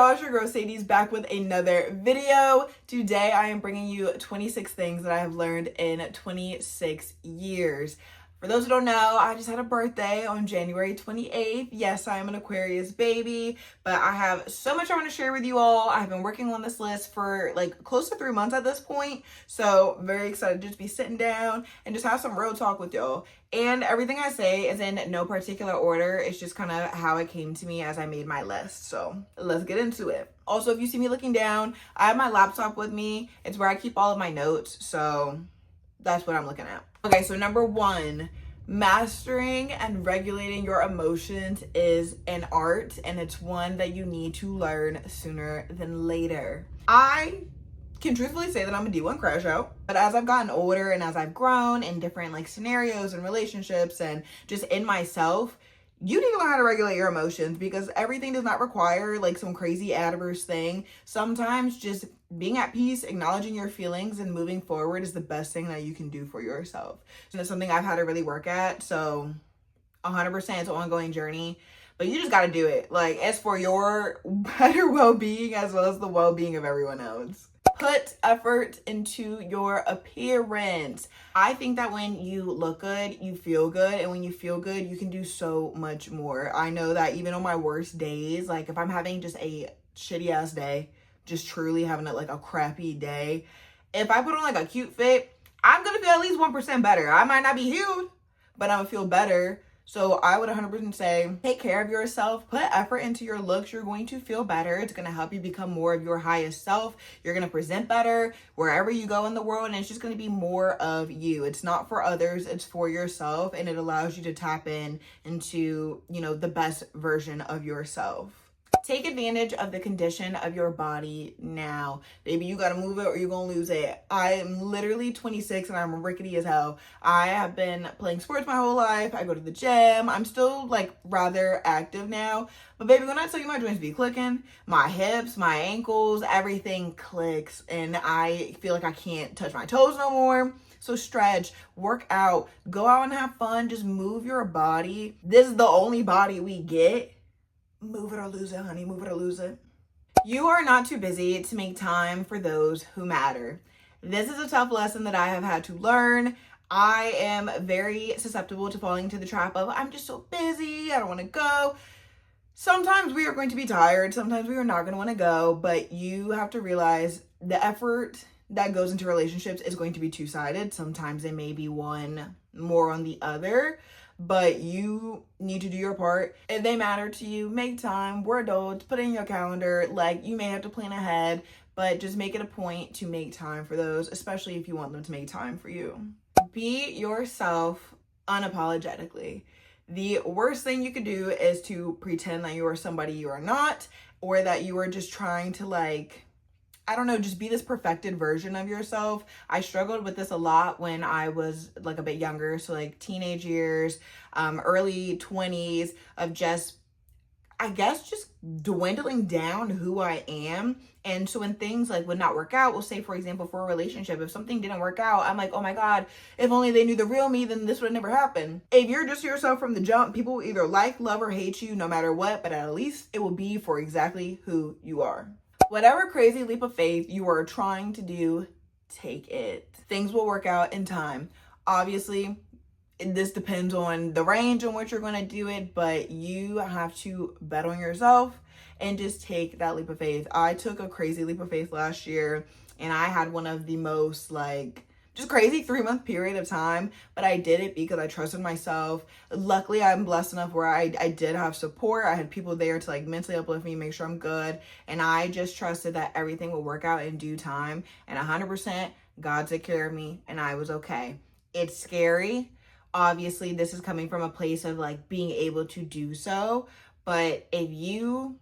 y'all, it's your girl Sadie's back with another video. Today I am bringing you 26 things that I have learned in 26 years. For those who don't know, I just had a birthday on January 28th. Yes, I am an Aquarius baby, but I have so much I want to share with you all. I've been working on this list for like close to 3 months at this point. So very excited to just be sitting down and just have some real talk with y'all. And everything I say is in no particular order. It's just kind of how it came to me as I made my list. So let's get into it. Also, if you see me looking down, I have my laptop with me. It's where I keep all of my notes. So that's what I'm looking at. Okay, so number one, mastering and regulating your emotions is an art, and it's one that you need to learn sooner than later. I can truthfully say that I'm a D1 crash out, but as I've gotten older and as I've grown in different like scenarios and relationships and just in myself, you need to learn how to regulate your emotions, because everything does not require like some crazy adverse thing. Sometimes just being at peace, acknowledging your feelings, and moving forward is the best thing that you can do for yourself. And it's something I've had to really work at. So 100% it's an ongoing journey, but you just got to do it. Like, it's for your better well-being as well as the well-being of everyone else. Put effort into your appearance. I think that when you look good, you feel good. And when you feel good, you can do so much more. I know that even on my worst days, like if I'm having just a shitty ass day, just truly having like a crappy day, if I put on like a cute fit, I'm going to feel at least 1% better. I might not be healed, but I'm going to feel better. So I would 100% say, take care of yourself, put effort into your looks. You're going to feel better. It's going to help you become more of your highest self. You're going to present better wherever you go in the world. And it's just going to be more of you. It's not for others. It's for yourself. And it allows you to tap into, the best version of yourself. Take advantage of the condition of your body now. Baby, you gotta move it or you're gonna lose it. I am literally 26 and I'm rickety as hell. I have been playing sports my whole life. I go to the gym. I'm still like rather active now. But baby, when I tell you my joints be clicking, my hips, my ankles, everything clicks. And I feel like I can't touch my toes no more. So stretch, work out, go out and have fun. Just move your body. This is the only body we get. Move it or lose it, honey. Move it or lose it. You are not too busy to make time for those who matter. This is a tough lesson that I have had to learn. I am very susceptible to falling into the trap of, I'm just so busy, I don't want to go. Sometimes we are going to be tired. Sometimes we are not going to want to go. But you have to realize the effort that goes into relationships is going to be two-sided. Sometimes it may be one more on the other. But you need to do your part. If they matter to you, make time. We're adults. Put it in your calendar. Like, you may have to plan ahead, but just make it a point to make time for those, especially if you want them to make time for you. Be yourself unapologetically. The worst thing you could do is to pretend that you are somebody you are not, or that you are just trying to just be this perfected version of yourself. I struggled with this a lot when I was like a bit younger. So like teenage years, early 20s of just dwindling down who I am. And so when things like would not work out, we'll say, for example, for a relationship, if something didn't work out, I'm like, oh my God, if only they knew the real me, then this would never happen. If you're just yourself from the jump, people will either like, love, or hate you no matter what, but at least it will be for exactly who you are. Whatever crazy leap of faith you are trying to do, take it. Things will work out in time. Obviously, this depends on the range in which you're going to do it, but you have to bet on yourself and just take that leap of faith. I took a crazy leap of faith last year, and I had one of the most just crazy 3-month period of time, but I did it because I trusted myself. Luckily, I'm blessed enough where I did have support. I had people there to mentally uplift me, make sure I'm good. And I just trusted that everything would work out in due time. And 100%, God took care of me and I was okay. It's scary. Obviously, this is coming from a place of being able to do so. But if you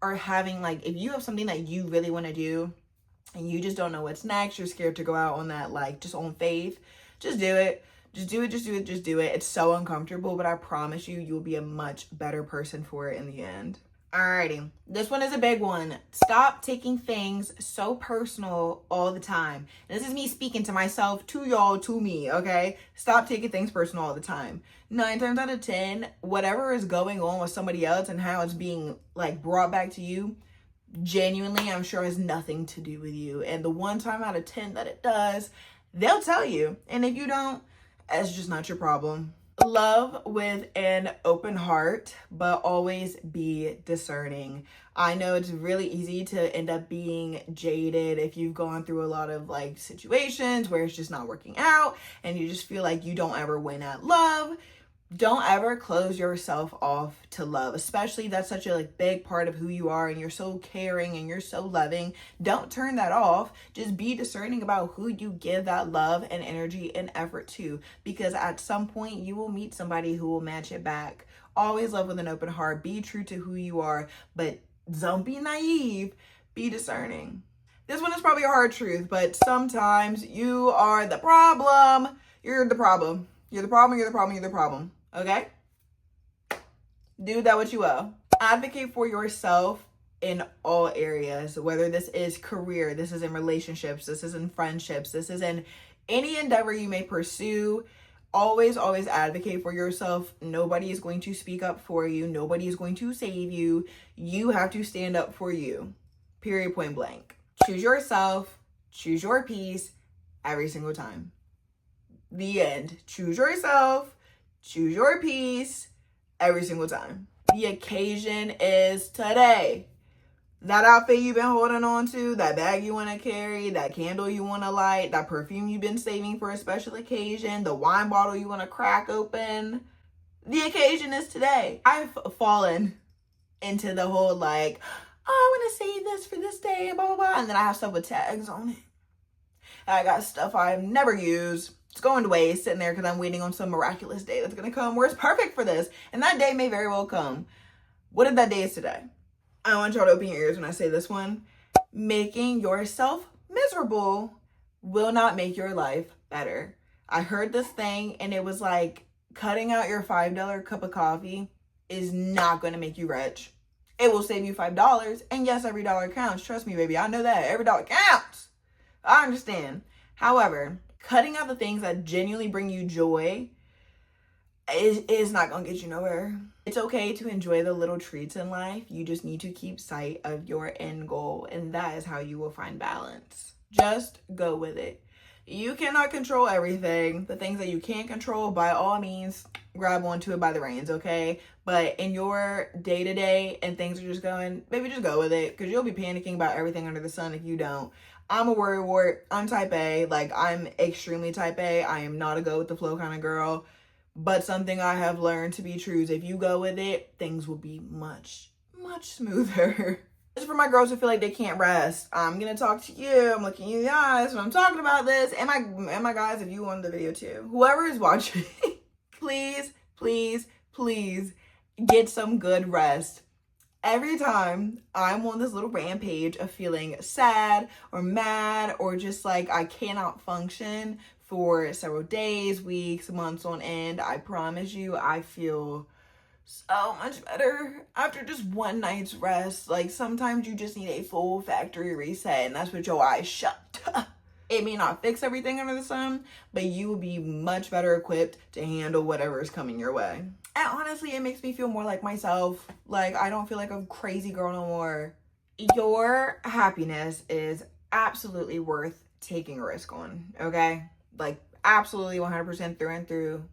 are having if you have something that you really want to do, and you just don't know what's next, you're scared to go out on that, just on faith, just do it. Just do it. It's so uncomfortable, but I promise you, you'll be a much better person for it in the end. Alrighty, this one is a big one. Stop taking things so personal all the time. And this is me speaking to myself, to y'all, to me, okay? Stop taking things personal all the time. 9 times out of 10, whatever is going on with somebody else and how it's being brought back to you, genuinely, I'm sure, has nothing to do with you. And the one time out of 10 that it does, they'll tell you. And if you don't, it's just not your problem. Love with an open heart, but always be discerning. I know it's really easy to end up being jaded if you've gone through a lot of like situations where it's just not working out and you just feel like you don't ever win at love. Don't ever close yourself off to love, especially that's such a like big part of who you are and you're so caring and you're so loving. Don't turn that off. Just be discerning about who you give that love and energy and effort to, because at some point you will meet somebody who will match it back. Always love with an open heart. Be true to who you are, but don't be naive. Be discerning. This one is probably a hard truth, but sometimes you are the problem. You're the problem. You're the problem, you're the problem, you're the problem. Okay? Do that what you will. Advocate for yourself in all areas, whether this is career, this is in relationships, this is in friendships, this is in any endeavor you may pursue. Always, always advocate for yourself. Nobody is going to speak up for you. Nobody is going to save you. You have to stand up for you. Period, point blank. Choose yourself. Choose your peace every single time. The end. Choose yourself. Choose your peace every single time. The occasion is today. That outfit you've been holding on to, that bag you want to carry, that candle you want to light, that perfume you've been saving for a special occasion, the wine bottle you want to crack open. The occasion is today. I've fallen into the whole like, oh, I want to save this for this day, blah, blah, blah. And then I have stuff with tags on it. I got stuff I've never used. It's going to waste, sitting there because I'm waiting on some miraculous day that's going to come where it's perfect for this. And that day may very well come. What if that day is today? I want y'all to open your ears when I say this one. Making yourself miserable will not make your life better. I heard this thing and it was like cutting out your $5 cup of coffee is not going to make you rich. It will save you $5. And yes, every dollar counts. Trust me, baby. I know that. Every dollar counts. I understand. However, cutting out the things that genuinely bring you joy is not going to get you nowhere. It's okay to enjoy the little treats in life. You just need to keep sight of your end goal, and that is how you will find balance. Just go with it. You cannot control everything. The things that you can't control, by all means, grab onto it by the reins, okay? But in your day-to-day and things are just going, maybe just go with it, because you'll be panicking about everything under the sun if you don't. I'm a worrywart. I'm type A. Like, I'm extremely type A. I am not a go with the flow kind of girl. But something I have learned to be true is if you go with it, things will be much, much smoother. This is for my girls who feel like they can't rest. I'm going to talk to you. I'm looking you in the eyes when I'm talking about this. And my guys, if you want the video too. Whoever is watching, please, please, please get some good rest. Every time I'm on this little rampage of feeling sad or mad or just like I cannot function for several days, weeks, months on end, I promise you, I feel so much better after just one night's rest. Like sometimes you just need a full factory reset, and that's with your eyes shut. It may not fix everything under the sun, but you will be much better equipped to handle whatever is coming your way. And honestly, it makes me feel more like myself. Like, I don't feel like a crazy girl no more. Your happiness is absolutely worth taking a risk on, okay? Like, absolutely 100% through and through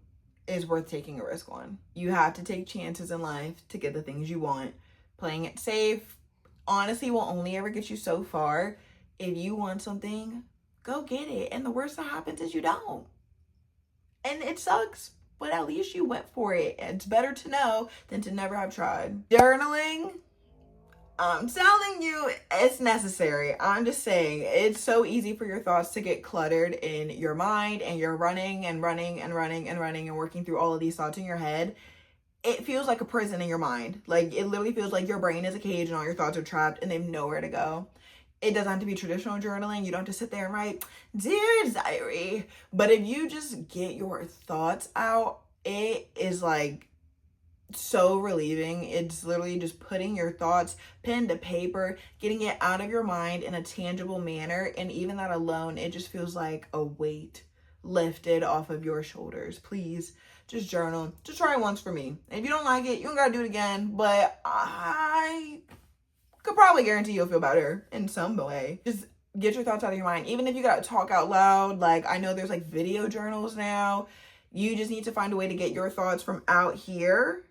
is worth taking a risk on. You have to take chances in life to get the things you want. Playing it safe, honestly, will only ever get you so far. If you want something, go get it. And the worst that happens is you don't. And it sucks, but at least you went for it. It's better to know than to never have tried. Journaling, I'm telling you, it's necessary. I'm just saying, it's so easy for your thoughts to get cluttered in your mind, and you're running and running and running and running and working through all of these thoughts in your head. It feels like a prison in your mind. Like, it literally feels like your brain is a cage and all your thoughts are trapped and they have nowhere to go. It doesn't have to be traditional journaling. You don't have to sit there and write, "Dear Diary." But if you just get your thoughts out, it is like so relieving. It's literally just putting your thoughts pen to paper, getting it out of your mind in a tangible manner. And even that alone, it just feels like a weight lifted off of your shoulders. Please just journal. Just try it once for me. And if you don't like it, you don't gotta do it again. But I could probably guarantee you'll feel better in some way. Just get your thoughts out of your mind. Even if you gotta talk out loud, like I know there's like video journals now. You just need to find a way to get your thoughts from out here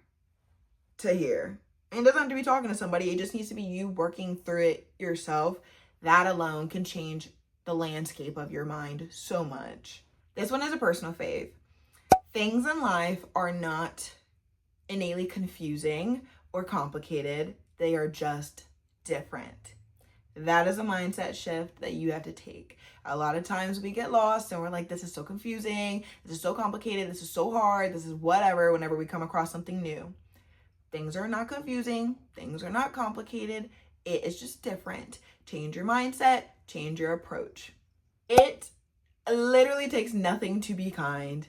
to here. And it doesn't have to be talking to somebody. It just needs to be you working through it yourself. That alone can change the landscape of your mind so much. This one is a personal fave. Things in life are not innately confusing or complicated. They are just different. That is a mindset shift that you have to take. A lot of times we get lost and we're like, this is so confusing. This is so complicated. This is so hard. This is whatever whenever we come across something new. Things are not confusing. Things are not complicated. It is just different. Change your mindset. Change your approach. It literally takes nothing to be kind.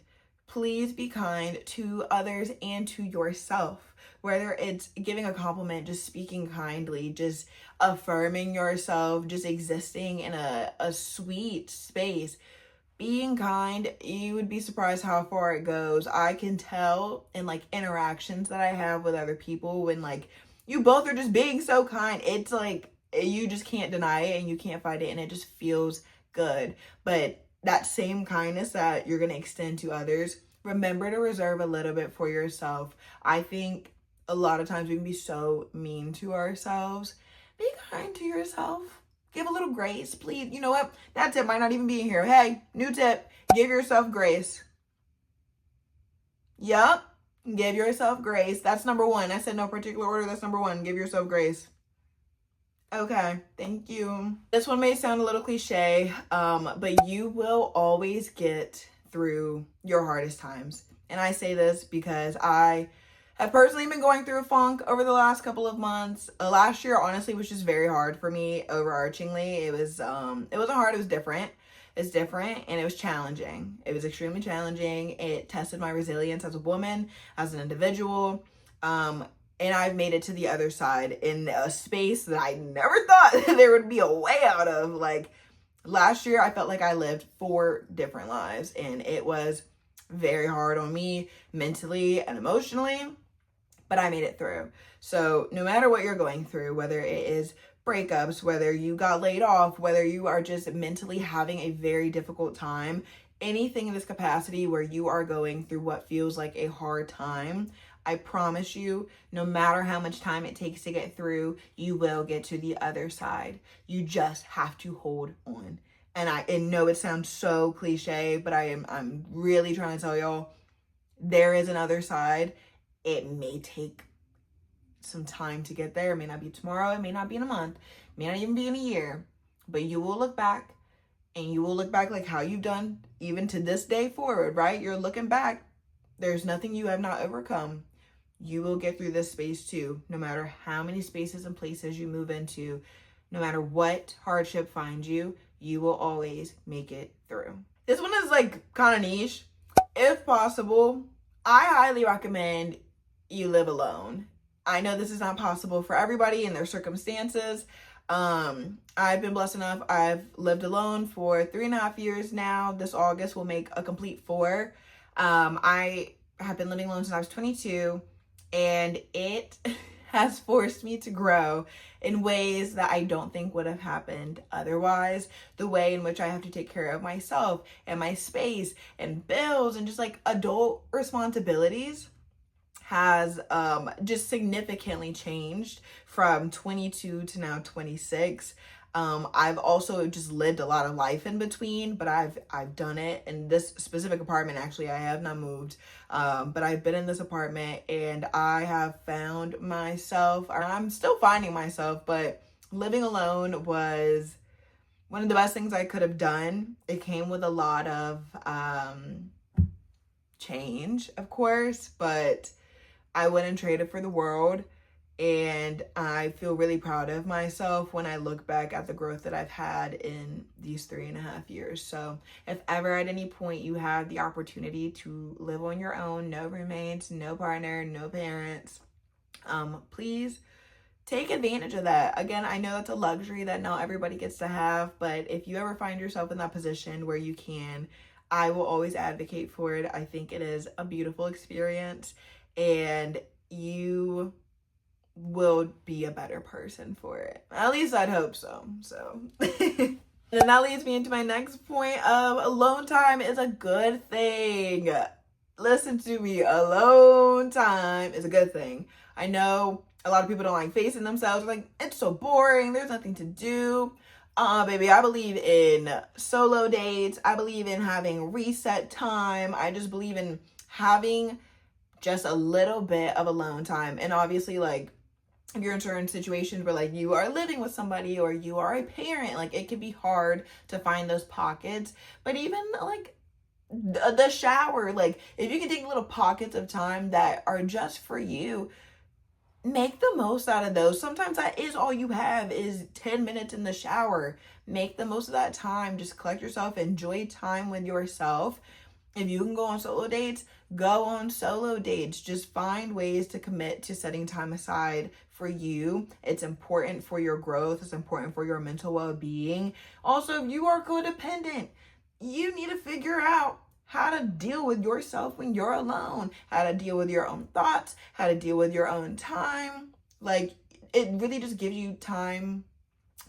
Please be kind to others and to yourself. Whether it's giving a compliment, just speaking kindly, just affirming yourself, just existing in a sweet space. Being kind, you would be surprised how far it goes. I can tell in like interactions that I have with other people when like you both are just being so kind. It's like you just can't deny it and you can't fight it and it just feels good. But that same kindness that you're going to extend to others, remember to reserve a little bit for yourself. I think a lot of times we can be so mean to ourselves. Be kind to yourself. Give a little grace, please. You know what? That tip might not even be in here. Hey, new tip. Give yourself grace. Yup. Give yourself grace. That's number one. I said no particular order. That's number one. Give yourself grace. Okay, thank you. This one may sound a little cliche, but you will always get through your hardest times. And I say this because I have personally been going through a funk over the last couple of months. Last year, honestly, was just very hard for me overarchingly. It wasn't hard, it was different. It's different and it was challenging. It was extremely challenging. It tested my resilience as a woman, as an individual. And I've made it to the other side in a space that I never thought there would be a way out of. Like last year, I felt like I lived 4 different lives and it was very hard on me mentally and emotionally, but I made it through. So no matter what you're going through, whether it is breakups, whether you got laid off, whether you are just mentally having a very difficult time, anything in this capacity where you are going through what feels like a hard time, I promise you, no matter how much time it takes to get through, you will get to the other side. You just have to hold on. And I know it sounds so cliche, but I'm really trying to tell y'all, there is another side. It may take some time to get there. It may not be tomorrow. It may not be in a month. It may not even be in a year. But you will look back, and you will look back like how you've done even to this day forward, right? You're looking back. There's nothing you have not overcome. You will get through this space too, no matter how many spaces and places you move into, no matter what hardship finds you, you will always make it through. This one is like kind of niche. If possible, I highly recommend you live alone. I know this is not possible for everybody in their circumstances. I've been blessed enough. I've lived alone for 3.5 years now. This August will make a complete 4. I have been living alone since I was 22. And it has forced me to grow in ways that I don't think would have happened otherwise. The way in which I have to take care of myself and my space and bills and just like adult responsibilities has just significantly changed from 22 to now 26. I've also just lived a lot of life in between, but I've done it. In this specific apartment, actually, I have not moved, but I've been in this apartment and I have found myself, or I'm still finding myself, but living alone was one of the best things I could have done. It came with a lot of change, of course, but I wouldn't trade it for the world. And I feel really proud of myself when I look back at the growth that I've had in these 3.5 years. So if ever at any point you have the opportunity to live on your own, no roommates, no partner, no parents, please take advantage of that. Again, I know that's a luxury that not everybody gets to have, but if you ever find yourself in that position where you can, I will always advocate for it. I think it is a beautiful experience, and you will be a better person for it. At least I'd hope so. And that leads me into my next point of alone time is a good thing. Listen to me, alone time is a good thing. I know a lot of people don't like facing themselves. Like, it's so boring. There's nothing to do. Baby, I believe in solo dates. I believe in having reset time. I just believe in having just a little bit of alone time. And obviously, like, if you're in certain situations where like you are living with somebody or you are a parent, like it can be hard to find those pockets. But even like the shower, like if you can take little pockets of time that are just for you, make the most out of those. Sometimes that is all you have is 10 minutes in the shower. Make the most of that time. Just collect yourself, enjoy time with yourself. If you can go on solo dates, go on solo dates. Just find ways to commit to setting time aside for you. It's important for your growth. It's important for your mental well-being. Also, if you are codependent, you need to figure out how to deal with yourself when you're alone, how to deal with your own thoughts, how to deal with your own time. Like, it really just gives you time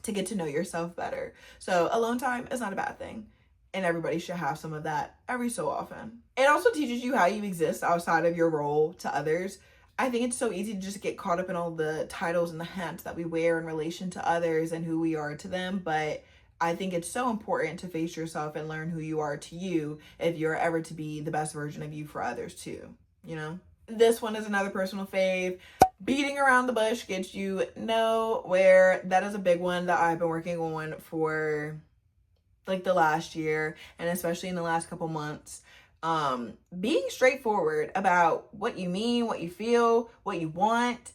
to get to know yourself better. So alone time is not a bad thing. And everybody should have some of that every so often. It also teaches you how you exist outside of your role to others. I think it's so easy to just get caught up in all the titles and the hats that we wear in relation to others and who we are to them. But I think it's so important to face yourself and learn who you are to you if you're ever to be the best version of you for others too, you know? This one is another personal fave. Beating around the bush gets you nowhere. That is a big one that I've been working on for like the last year and especially in the last couple months. Being straightforward about what you mean, what you feel, what you want.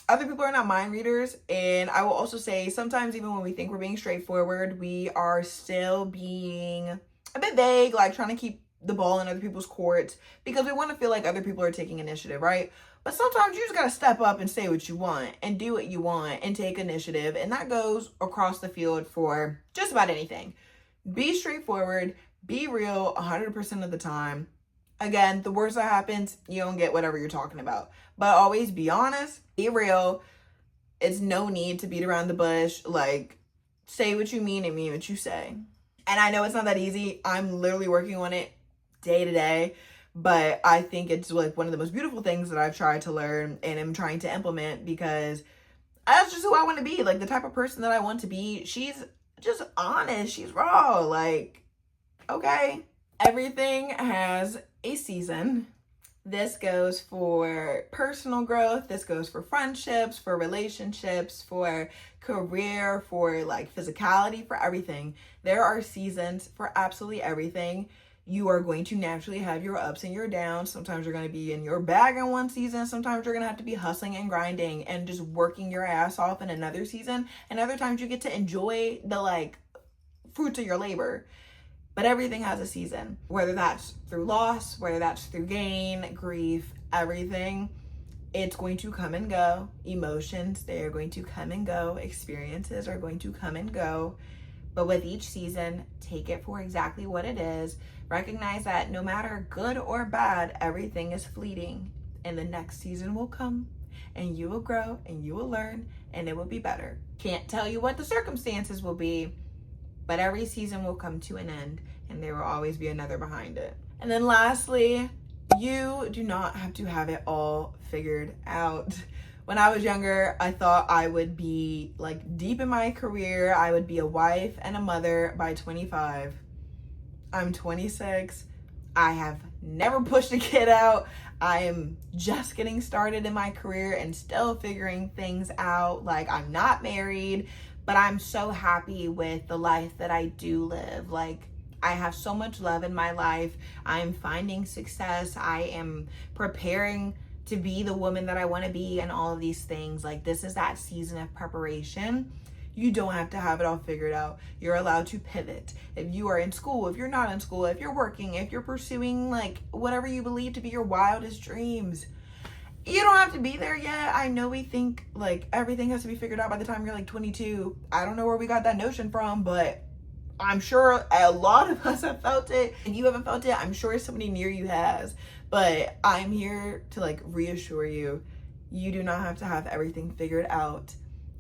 Other people are not mind readers, and I will also say sometimes even when we think we're being straightforward, we are still being a bit vague, like trying to keep the ball in other people's courts because we want to feel like other people are taking initiative, right? But sometimes you just got to step up and say what you want and do what you want and take initiative, and that goes across the field for just about anything. Be straightforward, be real 100% of the time. Again, the worst that happens, you don't get whatever you're talking about. But always be honest, be real. It's no need to beat around the bush. Like, say what you mean and mean what you say. And I know it's not that easy. I'm literally working on it day to day. But I think it's like one of the most beautiful things that I've tried to learn and am trying to implement because that's just who I want to be. Like, the type of person that I want to be. She's just honest. She's raw. Like, okay. Everything has a season. This goes for personal growth. This goes for friendships, for relationships, for career, for like physicality, for everything. There are seasons for absolutely everything. You are going to naturally have your ups and your downs. Sometimes you're going to be in your bag in one season. Sometimes you're going to have to be hustling and grinding and just working your ass off in another season. And other times you get to enjoy the like fruits of your labor. But everything has a season, whether that's through loss, whether that's through gain, grief, everything. It's going to come and go. Emotions, they are going to come and go. Experiences are going to come and go. But with each season, take it for exactly what it is. Recognize that no matter good or bad, everything is fleeting. And the next season will come, and you will grow, and you will learn, and it will be better. Can't tell you what the circumstances will be, but every season will come to an end, and there will always be another behind it. And then lastly, you do not have to have it all figured out. When I was younger, I thought I would be like deep in my career. I would be a wife and a mother by 25. I'm 26. I have never pushed a kid out. I am just getting started in my career and still figuring things out. Like, I'm not married, but I'm so happy with the life that I do live. Like, I have so much love in my life. I'm finding success. I am preparing to be the woman that I want to be and all of these things. Like, this is that season of preparation. You don't have to have it all figured out. You're allowed to pivot. If you are in school, if you're not in school, if you're working, if you're pursuing like whatever you believe to be your wildest dreams, you don't have to be there yet. I know we think like everything has to be figured out by the time you're like 22. I don't know where we got that notion from, but I'm sure a lot of us have felt it. If you haven't felt it, I'm sure somebody near you has. But I'm here to like reassure you, You do not have to have everything figured out.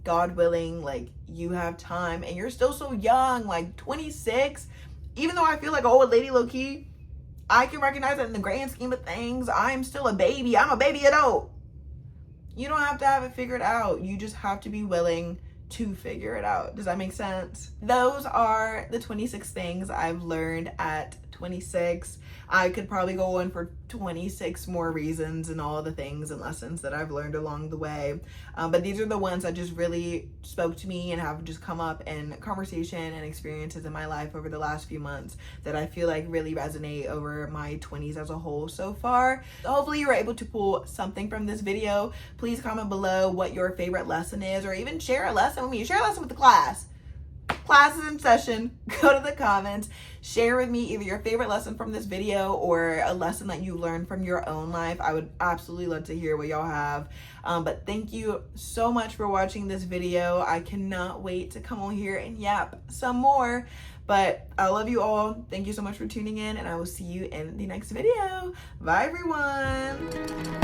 God willing, like, you have time and you're still so young, like 26. Even though I feel like an old lady low key, I can recognize that in the grand scheme of things, I'm still a baby. I'm a baby adult. You don't have to have it figured out. You just have to be willing to figure it out. Does that make sense? Those are the 26 things I've learned at 26. I could probably go on for 26 more reasons and all the things and lessons that I've learned along the way. But these are the ones that just really spoke to me and have just come up in conversation and experiences in my life over the last few months that I feel like really resonate over my 20s as a whole so far. So hopefully you were able to pull something from this video. Please comment below what your favorite lesson is, or even share a lesson with me. Share a lesson with the class. Class is in session. Go to the comments, share with me either your favorite lesson from this video or a lesson that you learned from your own life. I would absolutely love to hear what y'all have. But thank you so much for watching this video. I cannot wait to come on here and yap some more. But I love you all. Thank you so much for tuning in, and I will see you in the next video. Bye, everyone.